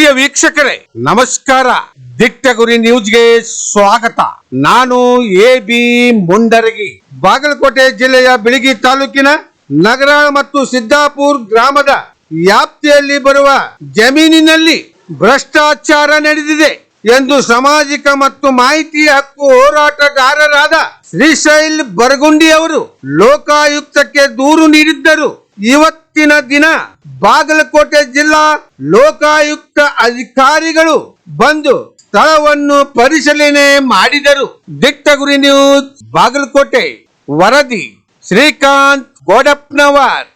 ಪ್ರಿಯ ವೀಕ್ಷಕರೇ ನಮಸ್ಕಾರ. ದಿಟ್ಟ ಗುರಿ ನ್ಯೂಸ್ಗೆ ಸ್ವಾಗತ. ನಾನು ಎ.ಬಿ. ಮುಂಡರಗಿ. ಬಾಗಲಕೋಟೆ ಜಿಲ್ಲೆಯ ಬಿಳಗಿ ತಾಲೂಕಿನ ನಗರ ಮತ್ತು ಸಿದ್ದಾಪುರ ಗ್ರಾಮದ ವ್ಯಾಪ್ತಿಯಲ್ಲಿ ಬರುವ ಜಮೀನಿನಲ್ಲಿ ಭ್ರಷ್ಟಾಚಾರ ನಡೆದಿದೆ ಎಂದು ಸಾಮಾಜಿಕ ಮತ್ತು ಮಾಹಿತಿ ಹಕ್ಕು ಹೋರಾಟಗಾರರಾದ ಶ್ರೀಶೈಲ್ ಬರಗುಂಡಿ ಅವರು ಲೋಕಾಯುಕ್ತಕ್ಕೆ ದೂರು ನೀಡಿದ್ದರು. ಇವತ್ತಿನ ದಿನ ಬಾಗಲಕೋಟೆ ಜಿಲ್ಲಾ ಲೋಕಾಯುಕ್ತ ಅಧಿಕಾರಿಗಳು ಬಂದು ಸ್ಥಳವನ್ನು ಪರಿಶೀಲನೆ ಮಾಡಿದರು. ದಿಟ್ಟ ಗುರಿ ನ್ಯೂಸ್ ಬಾಗಲಕೋಟೆ ವರದಿ ಶ್ರೀಕಾಂತ್ ಗೋಡಪ್ಪನವರ್.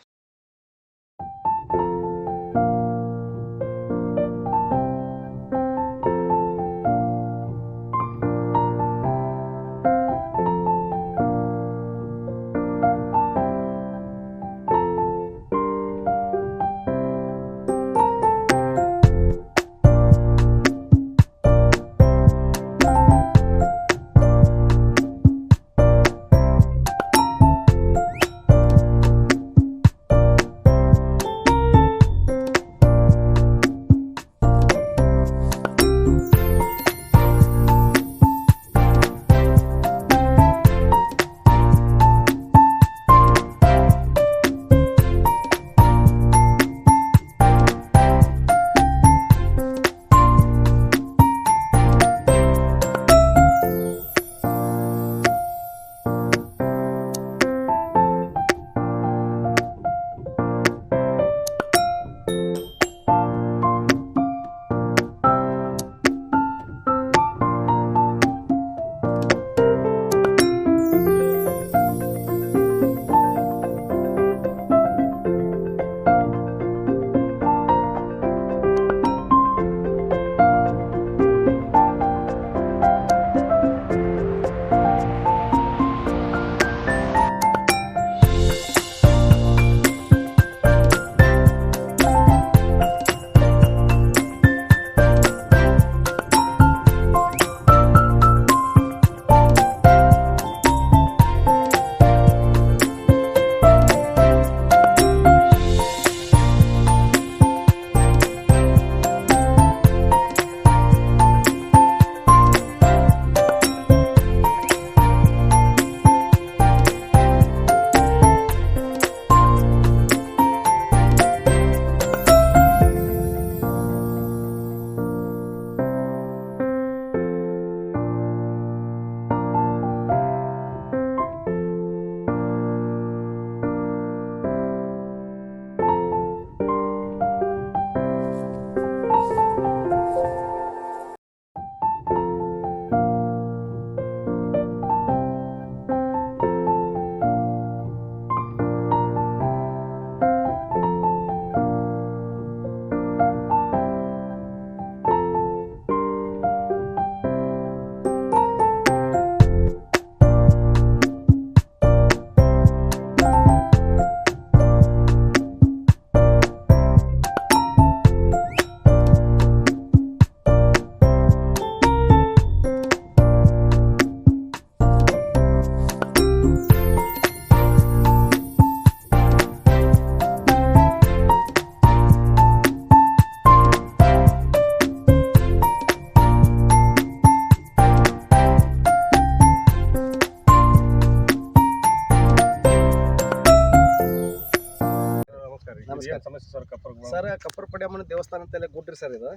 ಸರ್ ಕಪ್ಪರಪಡಿ ಅಮ್ಮನ ದೇವಸ್ಥಾನ ಅಂತೆಲ್ಲ ಗುಡ್ರಿ ಸರ್ ಇದು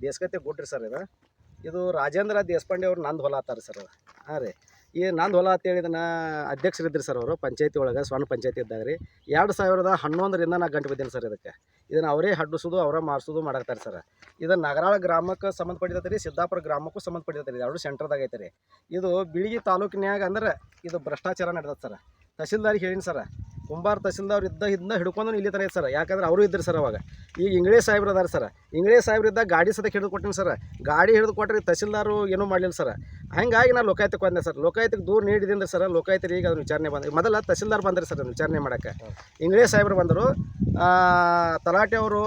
ದೇಶಗತೆ ಗುಡ್ರಿ ಸರ್ ಇದು ರಾಜೇಂದ್ರ ದೇಶಪಾಂಡೆ ಅವ್ರು ನಂದು ಹೊಲ ಆತಾರೆ ಸರ್. ಹಾಂ ರೀ, ಈ ನಂದು ಹೊಲ ಅಂತೇಳಿ ಇದನ್ನು ಅಧ್ಯಕ್ಷರಿದ್ರಿ ಸರ್ ಅವರು ಪಂಚಾಯತಿ ಒಳಗೆ ಸ್ವರ್ಣ ಪಂಚಾಯತಿ ಇದ್ದಾಗ ರೀ 2011ರಿಂದ ನಾ ಗಂಟು ಬಿದ್ದೀನಿ ಸರ್. ಇದನ್ನು ಅವರೇ ಹಡ್ಡಿಸೋದು ಅವರೇ ಮಾಡಿಸೋದು ಮಾಡಾಕ್ತಾರೆ ಸರ್. ಇದು ನಗರಾಳ ಗ್ರಾಮಕ್ಕೆ ಸಂಬಂಧಪಟ್ಟಿರ್ತದೆ ರೀ, ಸಿದ್ದಾಪುರ ಗ್ರಾಮಕ್ಕೂ ಸಂಬಂಧಪಟ್ಟಿರ್ತದೆ ರೀ, ಎರಡು ಸೆಂಟ್ರದಾಗ ಐತೆ ರೀ. ಇದು ಬಿಳಗಿ ತಾಲೂಕಿನ್ಯಾಗ ಅಂದ್ರೆ ಇದು ಭ್ರಷ್ಟಾಚಾರ ನಡೆದತ್ತೆ ಸರ್. ತಹಸೀಲ್ದಾರಿಗೆ ಹೇಳಿನಿ ಸರ್, ಕುಂಬಾರ ತಹಸೀಲ್ದಾರ್ ಇದ್ದ ಹಿಡ್ಕೊಂಡು ಇಲ್ಲಿ ಥರ ಐತೆ ಸರ್. ಯಾಕಂದ್ರೆ ಅವರು ಇದ್ದರು ಸರ್ ಅವಾಗ. ಈಗ ಇಂಗ್ಳೀಷ್ ಸಾಹೇಬ್ರು ಅದಾರ ಸರ್. ಇಂಗ್ಳೀಷ್ ಸಾಹೇಬ್ರು ಇದ್ದಾಗ ಗಾಡಿ ಸದಕ್ಕೆ ಹಿಡಿದು ಕೊಟ್ಟಿನಿ ಸರ್. ಗಾಡಿ ಹಿಡಿದು ಕೊಟ್ಟರೆ ತಹಸೀಲ್ದಾರು ಏನೂ ಮಾಡಲಿಲ್ಲ ಸರ್. ಹಂಗಾಗಿ ನಾನು ಲೋಕಾಯುಕ್ತಕ್ಕೆ ಬಂದೆ ಸರ್. ಲೋಕಾಯುಕ್ತಕ್ಕೆ ದೂರು ನೀಡಿದಿಂದ ಸರ್ ಲೋಕಾಯುಕ್ತರು ಈಗ ಅದನ್ನು ವಿಚಾರಣೆ ಬಂದ ಮೊದಲ ತಹಸೀಲ್ದಾರ್ ಬಂದ್ರಿ ಸರ್ ಅದನ್ನು ವಿಚಾರಣೆ ಮಾಡೋಕ್ಕೆ. ಇಂಗ್ಲೇಷ್ ಸಾಹೇಬ್ರು ಬಂದರು, ತಲಾಟೆ ಅವರು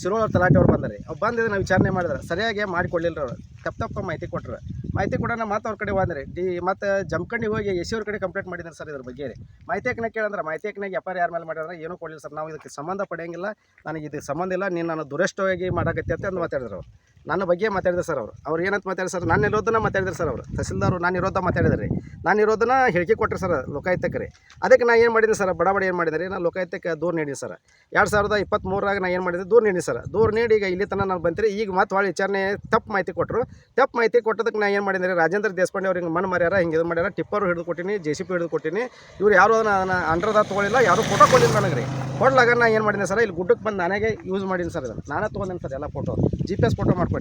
ಶಿರೋಳ ತಲಾಟೆ ಅವ್ರು ಬಂದ್ರಿ. ಅವ್ರು ಬಂದಿದ್ದು ನಾವು ವಿಚಾರಣೆ ಮಾಡಿದ್ರೆ ಸರಿಯಾಗಿ ಮಾಡಿಕೊಡ್ಲಿಲ್ಲ ಅವರು. ತಪ್ಪ ಮಾಹಿತಿ ಕೊಟ್ಟರು. ಮಾಹಿತಿ ಕೊಡೋಣ ಮತ್ತೆ ಅವ್ರ ಕಡೆ ಬಂದ್ರಿ. ಮತ್ತು ಜಮಖಂಡಿಗೆ ಹೋಗಿ ಎಸ್ ಸಿ ಅವ್ರ ಕಡೆ ಕಂಪ್ಲೇಂಟ್ ಮಾಡಿದ್ದಾರೆ ಸರ್ ಇದ್ರ ಬಗ್ಗೆ. ಮಾಹಿತಿ ಹಾಕನಾಗ ಕೇಳಂದ್ರೆ ಮಾಹಿತಿ ಹಾಕನಾಗ ಎಫ್.ಐ.ಆರ್ ಯಾರ ಮೇಲೆ ಮಾಡಿದ್ರೆ ಏನೂ ಕೊಡಲಿಲ್ಲ ಸರ್. ನಾವು ಇದಕ್ಕೆ ಸಂಬಂಧ ಪಡೆಯಂಗಿಲ್ಲ, ನನಗೆ ಇದಕ್ಕೆ ಸಂಬಂಧ ಇಲ್ಲ, ನೀನು ನಾನು ದುರಷ್ಟವಾಗಿ ಮಾಡಾಕತ್ತೆ ಅಂತ ಮಾತಾಡಿದ್ರು ಅವರು. ನನ್ನ ಬಗ್ಗೆ ಮಾತಾಡಿದ್ರು ಸರ್ ಅವರು. ಅವ್ರು ಏನಂತ ಮಾತಾಡಿದ್ರು ಸರ್, ನಾನು ಇರೋದನ್ನ ಮಾತಾಡಿದ್ರು ಸರ್ ಅವರು. ತಹಸೀಲ್ದಾರು ನಾನು ಇರೋದ ಮಾತಾಡಿದ್ರಿ. ನಾನು ಇರೋದನ್ನ ಹೇಳಿಕೆ ಕೊಟ್ಟರು ಸರ್ ಲೋಕಾಯುಕ್ತಕ್ಕೆ ರೀ. ಅದಕ್ಕೆ ನಾನು ಏನು ಮಾಡಿದ್ದೆ ಸರ್, ಬಡ ಏನು ಮಾಡಿದೆ ರೀ, ನಾನು ಲೋಕಾಯುಕ್ತಕ್ಕೆ ದೂರು ನೀಡಿದೆ ಸರ್. 2023 ನಾನು ಏನು ಮಾಡಿದೆ, ದೂರು ನೀಡಿ ಸರ್. ದೂರು ನೀಡಿ ಈಗ ಇಲ್ಲಿ ತನಕ ನಾನು ಬಂತೀರಿ. ಈಗ ಮತ್ತೆ ಹೊಳ್ಳಿ ವಿಚಾರಣೆ ತಪ್ಪು ಮಾಹಿತಿ ಕೊಟ್ಟರು. ತಪ್ಪು ಮಾಹಿತಿ ಕೊಟ್ಟದಕ್ಕೆ ನಾನು ಏನು ಮಾಡಿದೆ, ರಾಜೇಂದ್ರ ದೇಶಪಾಂಡೆ ಅವ್ರಿಗೆ ಮಣ್ಣು ಮಾರ್ಯಾರ, ಹಿಂಗೆ ಇದು ಮಾಡ್ಯಾರ, ಟಿಪ್ಪರು ಹಿಡಿದು ಕೊಟ್ಟಿನಿ, JCB ಹಿಡಿದು ಕೊಟ್ಟಿನಿ. ಇವ್ರು ಯಾರು ಅದನ್ನು ಅಂಡ್ರದ ತೊಗೊಳಿಲ್ಲ, ಯಾರು ಫೋಟೋ ಕೊಡಲಿಲ್ಲ ನನಗೆ ರೀ. ಕೊಡ್ಲಾಗ ನಾನು ಏನು ಮಾಡಿದೆ ಸರ್, ಇಲ್ಲಿ ಗುಡ್ಡಕ್ಕೆ ಬಂದು ನನಗೆ ಯೂಸ್ ಮಾಡೀನಿ ಸರ್. ಇದನ್ನು ನಾನೇ ತೊಗೊಂಡಿನಿ ಸರ್ ಎಲ್ಲ ಫೋಟೋ. GPS ಫೋಟೋ ಮಾಡ್ಕೊಂಡು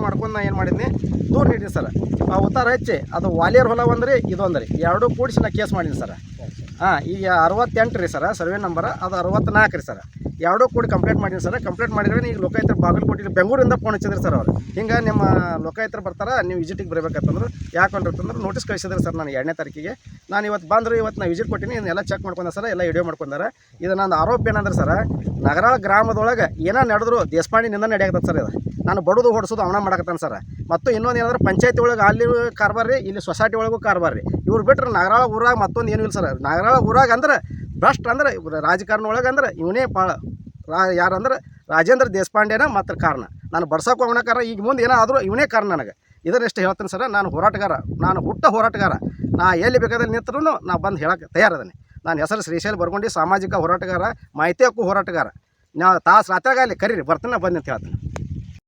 ಮಾಡ್ಕೊಂಡು ನಾನು ಏನು ಮಾಡಿದ್ನಿ, ದೂರು ನೀಡಿನಿ ಸರ್. ಆ ಉತ್ತಾರ ಹಚ್ಚಿ ಅದು ವಾಲಿಯರ್ ಹೊಲ ಒಂದ್ರಿ ಇದು ಒಂದ್ರಿ, ಎರಡೂ ಕೂಡಿಸಿ ನಾನು ಕೇಸ್ ಮಾಡೀನಿ ಸರ್. ಈಗ 68 ರೀ ಸರ್ ಸರ್ವೆ ನಂಬರ್, ಅದು 64 ರೀ ಸರ್. ಎರಡೂ ಕೂಡಿ ಕಂಪ್ಲೇಂಟ್ ಮಾಡೀನಿ ಸರ್. ಕಂಪ್ಲೇಂಟ್ ಮಾಡಿದ್ರೆ ಈಗ ಲೋಕಾಯುಕ್ತರು ಬಾಗಲಕೋಟೆ ಬೆಂಗಳೂರಿಂದ ಫೋನ್ ಹಚ್ಚಿದ್ರಿ ಸರ್ ಅವರು. ಹಿಂಗೆ ನಿಮ್ಮ ಲೋಕಾಯುಕ್ತರು ಬರ್ತಾರೆ, ನೀವು ವಿಸಿಟಿಗೆ ಬರಬೇಕಂತಂದ್ರೆ ಯಾಕಂದ್ರೆ ನೋಟಿಸ್ ಕಳಿಸಿದ್ರಿ ಸರ್ ನಾನು 2ನೇ ತಾರೀಕಿಗೆ. ನಾನು ಇವತ್ತು ಬಂದರು, ಇವತ್ತು ನಾನು ವಿಸಿಟ್ ಕೊಟ್ಟಿನಿ, ಇದನ್ನೆಲ್ಲ ಚೆಕ್ ಮಾಡ್ಕೊಂಡೆ ಸರ್, ಎಲ್ಲ ವಿಡಿಯೋ ಮಾಡ್ಕೊಂಡಾರೆ. ಇದು ನನ್ನ ಆರೋಪ ಏನಂದ್ರೆ ಸರ್, ನಗರಾಳ ಗ್ರಾಮದೊಳಗೆ ಏನೋ ನಡೆದ್ರು ದೇಶಪಾಂಡೆನಿಂದ ನಡೆಯಾಕತ್ತೆ ಸರ್. ಇದು ನಾನು ಬಡದು ಹೊಡ್ಸೋದು ಅವನ ಮಾಡಕತ್ತಾನೆ ಸರ್. ಮತ್ತು ಇನ್ನೊಂದು ಏನಂದ್ರೆ ಪಂಚಾಯತಿ ಒಳಗೆ ಅಲ್ಲಿ ಕಾರ್ಬಾರ್ ರೀ, ಇಲ್ಲಿ ಸೊಸೈಟಿ ಒಳಗೂ ಕಾರ್ಬಾರ್ ರೀ. ಇವ್ರು ಬಿಟ್ಟರೆ ನಗರಾಳ ಊರಾಗ ಮತ್ತೊಂದು ಏನೂ ಇಲ್ಲ ಸರ್. ನಗರಾಳ ಊರಾಗ ಅಂದ್ರೆ ಬೆಸ್ಟ್ ಅಂದ್ರೆ ರಾಜಕಾರಣ ಒಳಗೆ ಅಂದ್ರೆ ಇವನೇ ಭಾಳ ಯಾರಂದ್ರೆ ರಾಜೇಂದ್ರ ದೇಶಪಾಂಡೆನ ಮಾತ್ರ ಕಾರಣ. ನಾನು ಬಡ್ಸೋಕೆ ಹೋಗೋಣ ಕಾರಣ, ಈಗ ಮುಂದೆ ಏನಾದರೂ ಇವನೇ ಕಾರಣ ನನಗೆ. ಇದನ್ನೆಷ್ಟು ಹೇಳ್ತೀನಿ ಸರ್. ನಾನು ಹೋರಾಟಗಾರ, ನಾನು ಹೋರಾಟಗಾರ. ನಾ ಎಲ್ಲಿ ಬೇಕಾದಲ್ಲಿ ನಿಂತರೂ ನಾ ಬಂದು ಹೇಳಕ್ಕೆ ತಯಾರದೇನೆ. ನಾನು ಹೆಸರು ಶ್ರೀಶೈಲ್ ಬರ್ಕೊಂಡು ಸಾಮಾಜಿಕ ಹೋರಾಟಗಾರ, ಮಾಹಿತಿ ಹಕ್ಕು ಹೋರಾಟಗಾರ. ನಾವು ತಾಸು ರಾತ್ರಿಯಾಗಲಿ ಕರೀರಿ ಬರ್ತೀನಿ, ಬಂದು ಅಂತ ಹೇಳ್ತೀನಿ.